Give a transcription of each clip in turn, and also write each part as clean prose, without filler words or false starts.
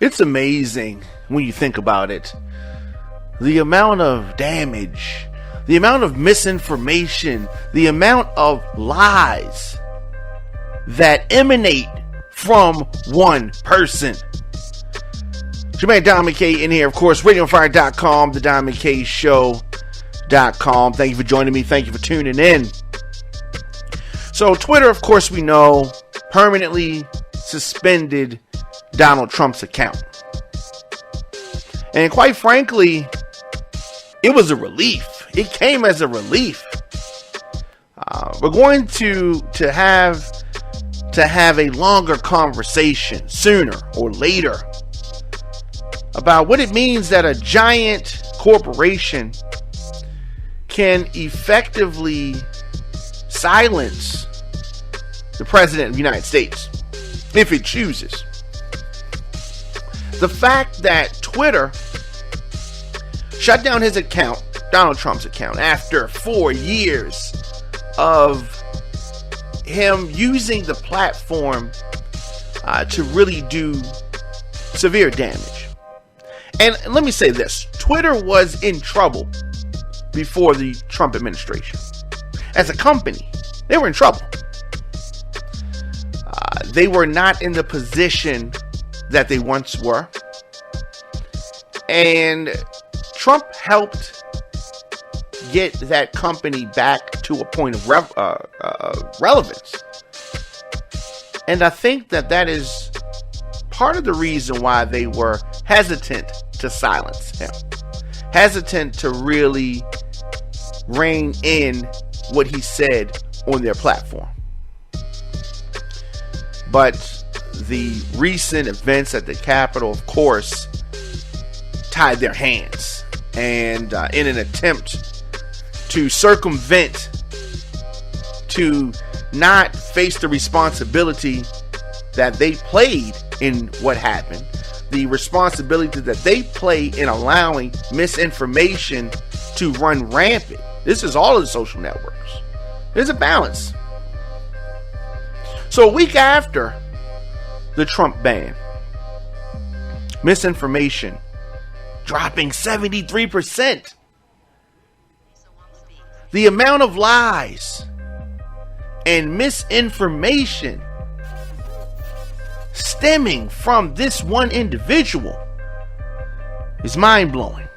It's amazing when you think about it. The amount of damage, the amount of misinformation, the amount of lies that emanate from one person. It's your man Diamond K in here, of course, RadioFire.com, the Diamond K Show.com. Thank you for joining me. Thank you for tuning in. So Twitter, of course, we know, permanently suspended Donald Trump's account. And quite frankly, it was a relief. It came as a relief. We're going to have a longer conversation sooner or later about what it means that a giant corporation can effectively silence the President of the United States if it chooses. The fact that Twitter shut down his account, Donald Trump's account, after 4 years of him using the platform to really do severe damage. And let me say this, Twitter was in trouble before the Trump administration. As a company, they were in trouble. They were not in the position that they once were. And Trump helped get that company back to a point of relevance. And I think that is part of the reason why they were hesitant to silence him. Hesitant to really rein in what he said on their platform. But the recent events at the Capitol, of course, tied their hands. And in an attempt to circumvent, to not face the responsibility that they played in what happened, the responsibility that they play in allowing misinformation to run rampant. This is all of the social networks. There's a balance. So a week after the Trump ban, misinformation dropping 73%. The amount of lies and misinformation stemming from this one individual is mind-blowing.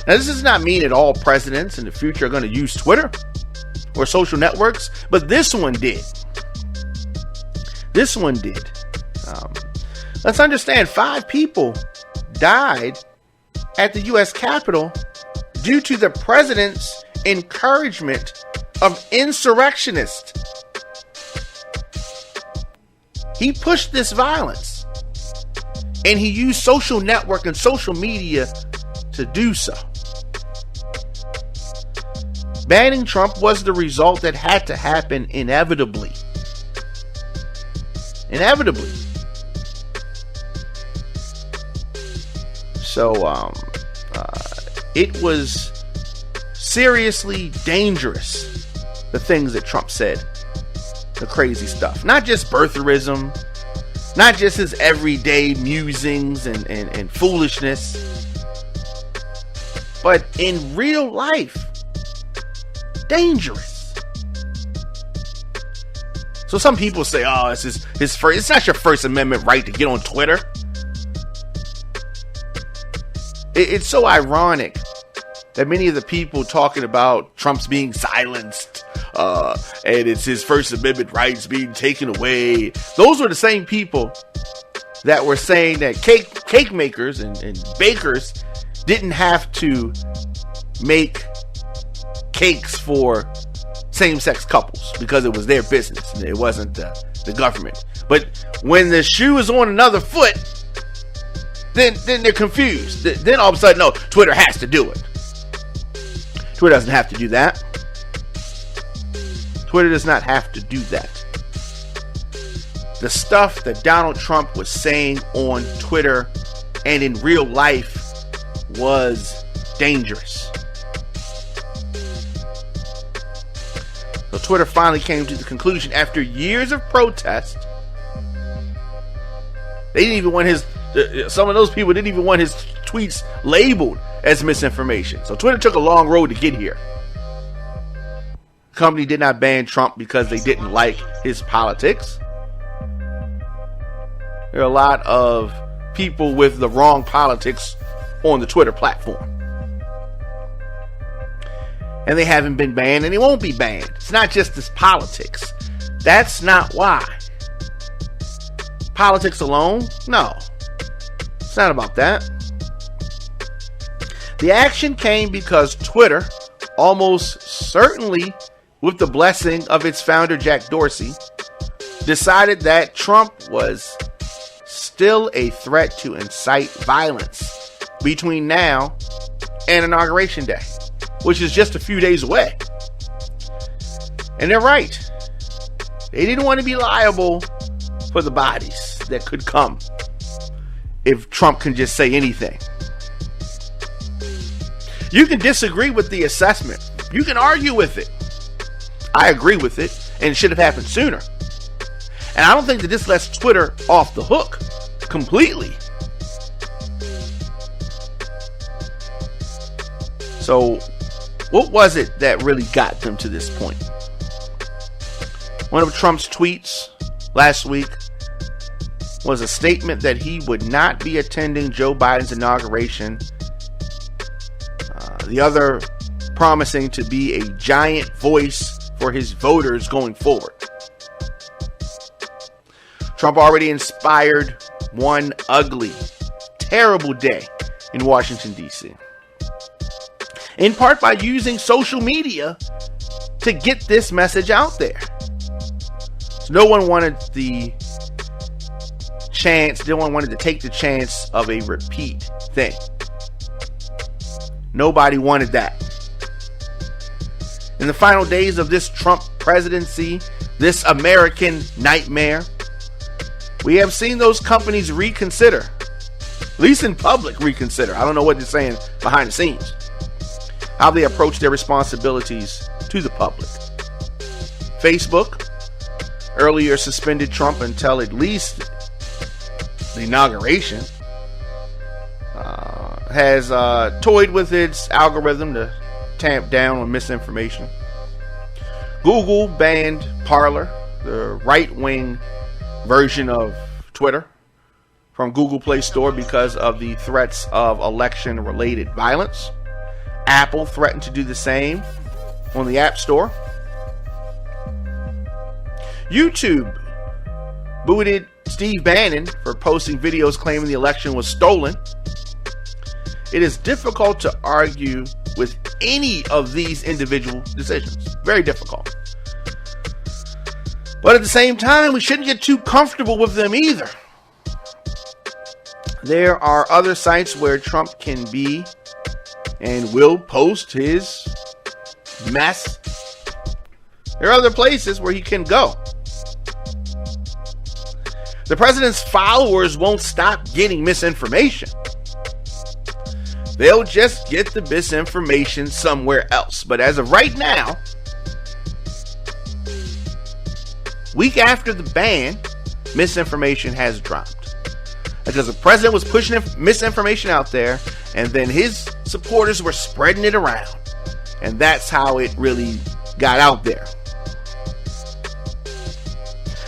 Now, this does not mean that all presidents in the future are going to use Twitter or social networks, but this one did. This one did. Let's understand, 5 people died at the U.S. Capitol due to the president's encouragement of insurrectionists. He pushed this violence, and he used social network and social media to do so. Banning Trump was the result that had to happen inevitably. Inevitably. So, it was seriously dangerous, the things that Trump said, the crazy stuff. Not just birtherism, not just his everyday musings and foolishness, but in real life, dangerous. So some people say, oh, it's his first, it's not your First Amendment right to get on Twitter. It's so ironic that many of the people talking about Trump's being silenced, and it's his First Amendment rights being taken away, those were the same people that were saying that cake makers and bakers didn't have to make cakes for same-sex couples because it was their business and it wasn't the government. But when the shoe is on another foot, then they're confused. Then all of a sudden, no, Twitter has to do it. Twitter doesn't have to do that. Twitter does not have to do that. The stuff that Donald Trump was saying on Twitter and in real life was dangerous. So Twitter finally came to the conclusion after years of protest They didn't even want his, some of those people didn't even want his tweets labeled as misinformation. So Twitter took a long road to get here. The company did not ban Trump because they didn't like his politics. There are a lot of people with the wrong politics on the Twitter platform. And they haven't been banned, and they won't be banned. It's not just this politics. That's not why. Politics alone? No. It's not about that. The action came because Twitter, almost certainly with the blessing of its founder Jack Dorsey, decided that Trump was still a threat to incite violence between now and Inauguration Day, which is just a few days away. And they're right. They didn't want to be liable for the bodies that could come if Trump can just say anything. You can disagree with the assessment. You can argue with it. I agree with it, and it should have happened sooner. And I don't think that this lets Twitter off the hook completely. So, what was it that really got them to this point? One of Trump's tweets last week was a statement that he would not be attending Joe Biden's inauguration. The other promising to be a giant voice for his voters going forward. Trump already inspired one ugly, terrible day in Washington, D.C. In part by using social media to get this message out there. So no one wanted the chance, no one wanted to take the chance of a repeat thing. Nobody wanted that. In the final days of this Trump presidency, this American nightmare, we have seen those companies reconsider, at least in public reconsider. I don't know what they're saying behind the scenes, how they approach their responsibilities to the public. Facebook earlier suspended Trump until at least the inauguration. Has toyed with its algorithm to tamp down on misinformation. Google banned Parler, the right-wing version of Twitter, from Google Play Store because of the threats of election-related violence. Apple threatened to do the same on the App Store. YouTube booted Steve Bannon for posting videos claiming the election was stolen. It is difficult to argue with any of these individual decisions. Very difficult. But at the same time, we shouldn't get too comfortable with them either. There are other sites where Trump can be and will post his mess. There are other places where he can go. The president's followers won't stop getting misinformation. They'll just get the misinformation somewhere else. But as of right now, week after the ban, misinformation has dropped. Because the president was pushing misinformation out there, and then his supporters were spreading it around. And that's how it really got out there.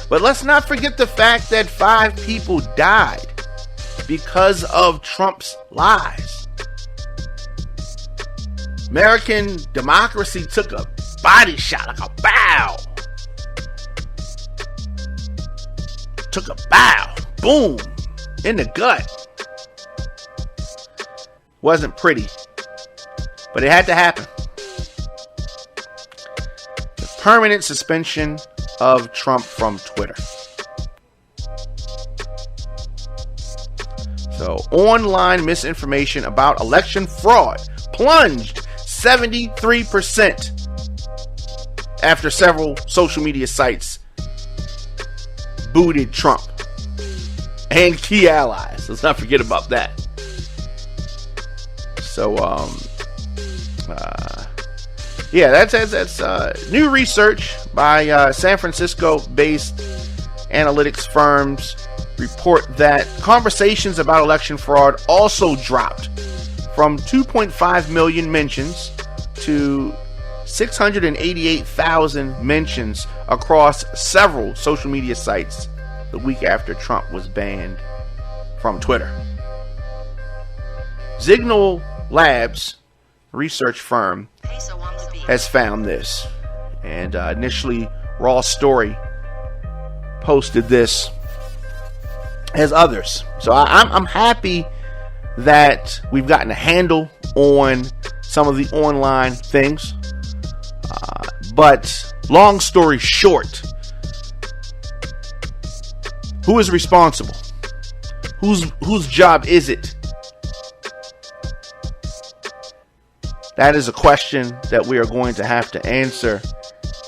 But let's not forget the fact that 5 people died because of Trump's lies. American democracy took a body shot, like a bow. Took a bow. Boom. In the gut. Wasn't pretty. But it had to happen. The permanent suspension of Trump from Twitter. So, online misinformation about election fraud plunged 73% after several social media sites booted Trump and key allies. Let's not forget about that. So, that's new research by San Francisco-based analytics firms report that conversations about election fraud also dropped from 2.5 million mentions to 688,000 mentions across several social media sites the week after Trump was banned from Twitter. Signal Labs research firm has found this, and initially Raw Story posted this as others. So I'm happy that we've gotten a handle on some of the online things. But long story short, who is responsible? Whose job is it? That is a question that we are going to have to answer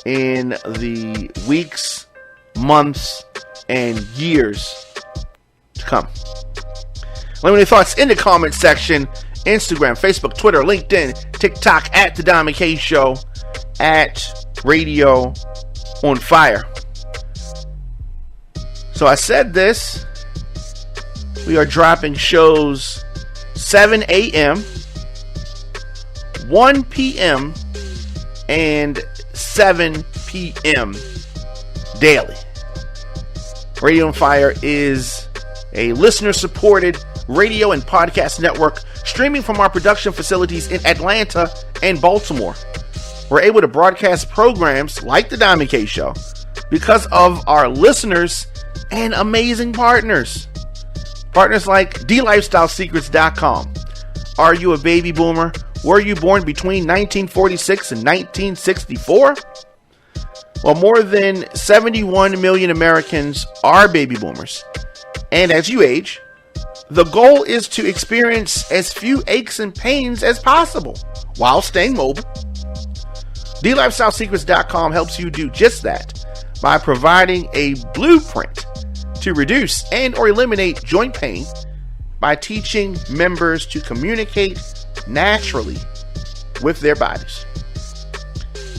in the weeks, months, and years to come. Let me know your thoughts in the comment section. Instagram, Facebook, Twitter, LinkedIn, TikTok, at The Dom K Show, at Radio on Fire. So I said this. We are dropping shows 7 a.m., 1 p.m., and 7 p.m. daily. Radio on Fire is a listener-supported radio and podcast network streaming from our production facilities in Atlanta and Baltimore. We're able to broadcast programs like The Dom K Show because of our listeners and amazing partners. Partners like DLifestyleSecrets.com. Are you a baby boomer? Were you born between 1946 and 1964? Well, more than 71 million Americans are baby boomers. And as you age, the goal is to experience as few aches and pains as possible while staying mobile. DLifestyleSecrets.com helps you do just that by providing a blueprint to reduce and or eliminate joint pain by teaching members to communicate naturally with their bodies.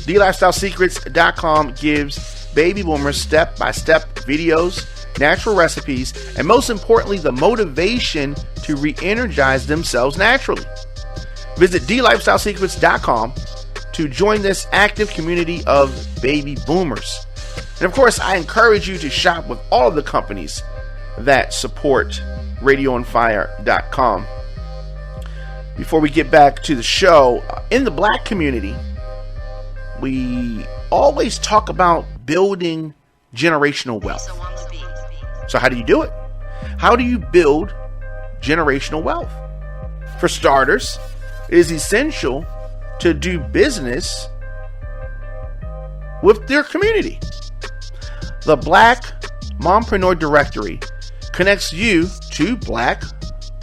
DLifestyleSecrets.com gives baby boomers step-by-step videos, natural recipes, and most importantly, the motivation to re-energize themselves naturally. Visit DLifestyleSecrets.com to join this active community of baby boomers. And of course, I encourage you to shop with all of the companies that support RadioOnFire.com. Before we get back to the show, in the black community, we always talk about building generational wealth. So how do you do it? How do you build generational wealth? For starters, it is essential to do business with their community. The Black Mompreneur Directory connects you to black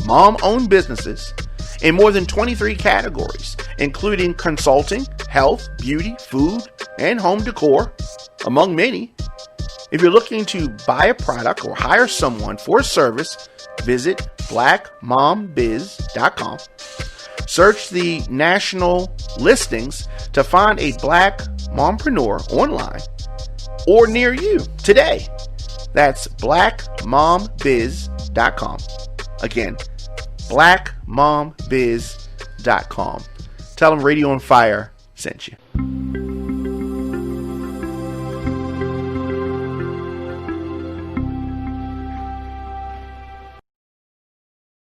mom-owned businesses in more than 23 categories, including consulting, health, beauty, food, and home decor, among many. If you're looking to buy a product or hire someone for a service, visit blackmombiz.com. Search the national listings to find a black mompreneur online or near you today. That's blackmombiz.com. Again, blackmombiz.com. Tell them Radio on Fire sent you.